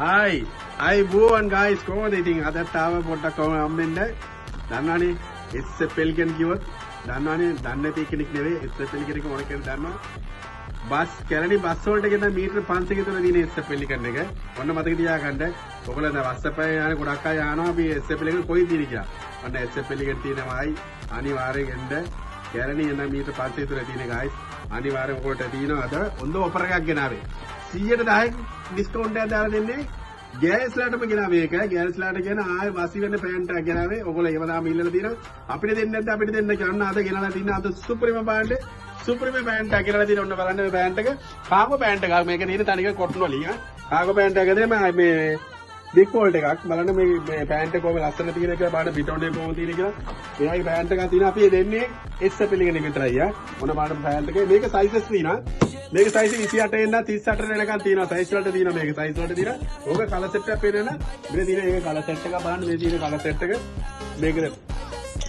Hi, I won guys. Komoda ඉතින් අදත් ආව පොඩ්ඩක් කොහොම හම්බෙන්න. දන්නවනේ SFL කියන කිව්වොත් දන්නවනේ දන්නේ නැති කෙනෙක් නෙවෙයි SFL කියන එක මොන කෙනෙක් දන්නවා. බස් කැලණි බස් වලට ගෙන මීටර 500 විතර දින SFL කරන එක. ඔන්න මතක තියාගන්න. ඔයගොල්ලෝ දැන් වස්සපය යන ගොඩක් අය යනවා අපි SFL එක කොයි දින කියලා. ඔන්න SFL එකෙන් තියෙනවායි අනිවාර්යෙන් එන්න. කැලණි එන මීටර 500 විතර තියෙන guys. අනිවාර්යෙන් ඔයගොල්ලන්ට තියෙනවාද? හොඳ ඔෆර් එකක් ගෙනාවේ. 110ක් ඩිස්කවුන්ට් එකක් දාලා දෙන්නේ. ගෑස්ලාටම ගෙනාව මේක. ගෑස්ලාට කියන ආයේ වසි වෙන පෑන්ට් එකක් ගෙනාවේ. ඔයගොල්ලෝ ඒව දාම ඉල්ලලා තියෙනවා. අපිට දෙන්නේ නැද්ද? අපිට දෙන්න කියන්න අද ගෙනලා තින්න අද සුප්‍රීම බෑන්ඩ් සුප්‍රීම පෑන්ට් එකක් ගෙනලා තියෙන ඔන්න බලන්න මේ පෑන්ට් එක. කාගෝ පෑන්ට් එකක්. මේක තියෙන තනිකර කොට්ටු වලින්. කාගෝ පෑන්ට් එක දෙන්නේ මේ බිග් ෆෝල්ට් එකක්. බලන්න මේ පෑන්ට් එක කොහොම ලස්සන තියෙන කියලා බලන්න පිටෝන් එක කොහොම තියෙන කියලා. මෙයාගේ පෑන්ට් එකක් තියෙනවා අපි දෙන්නේ SFL එකේ විතරයි ආ. මොන බලන්න පෑන්ට් එකේ මේක සයිසස් තියෙනවා. මේක සයිස් 28 ඉඳන් 38 වෙනකන් තියෙනවා. සයිස් වලට තියෙනවා මේක. සයිස් වලට තියෙනවා. ඕක කලර් සෙට් එකක් පේනවනේ. මෙතන තියෙන ඒක කලර් සෙට් එක බලන්න මේ තියෙන කලර් සෙට් එක. මේකද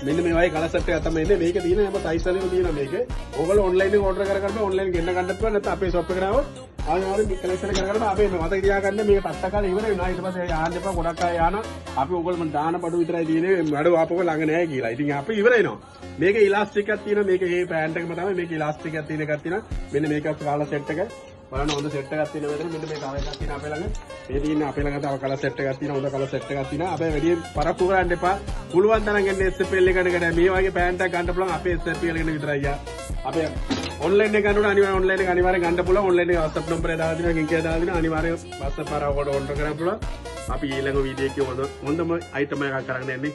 මෙන්න මේ වගේ කලර් සෙට් එකක් තමයි ඉන්නේ. මේක තියෙන හැම සයිස් වලින්ම තියෙනවා මේක. ඕගොල්ලෝ ඔන්ලයින් එකේ ඕඩර් කරගන්න ඔන්ලයින් ගෙන්න ගන්නත් පුළුවන්. නැත්නම් අපේ ෂොප් එකට ආවොත් ආයෙත් මේ කලෙක්ෂන් කරගන්න අපේ මතක තියාගන්න මේක පත්ත කාලේ ඉවර වෙනවා. ඊට පස්සේ යන්න එපා. ගොඩක් අය යනවා. අපි ඕගොල්ලෝ මන් දාන බඩු විතරයි තියෙන්නේ. බඩු ආපුව ළඟ නැහැ කියලා. ඉතින් අපි ඉවර වෙනවා. මේක ඉලාස්ටික් එකක් තියෙනවා. මේක මේ පෑන්ට් එකම තමයි. මේක ඉලාස්ටික් එකක් තියෙන එකක් තියෙනවා. මෙන්න මේක කලර් සෙට් එක. බලන්න හොඳ සෙට් එකක් තියෙනවා මෙතන. මෙන්න මේ තව එකක් තියෙනවා අපේ ළඟ. මේ තියෙන අපේ ළඟ තව කලර් සෙට් එකක් තියෙනවා. හොඳ කලර් සෙට් එකක් තියෙනවා. අපේ වැඩි පරක්කු කරන්න එපා. පුළුවන් තරම් එන්න SFL එකට මේ වගේ පෑන්ට් එකක් ගන්න පුළුවන් අපේ SFL එකට විතරයි යා. අපේ ඔන්ලයින් එක ගන්නකොට අනිවාර්යෙන් ඔන්ලයින් එක අනිවාර්යෙන් ගන්න පුළුවන්. ඔන්ලයින් එක WhatsApp නම්බරය දාලා දෙනවා. ලින්ක් එක දාලා දෙනවා. අනිවාර්යෙන් WhatsApp පාරව ඔකට ඕඩර් කරන්න පුළුවන්. අපි ඊළඟ වීඩියෝ එකේ හොඳම අයිටම් එකක් කරගෙන යන්නේ.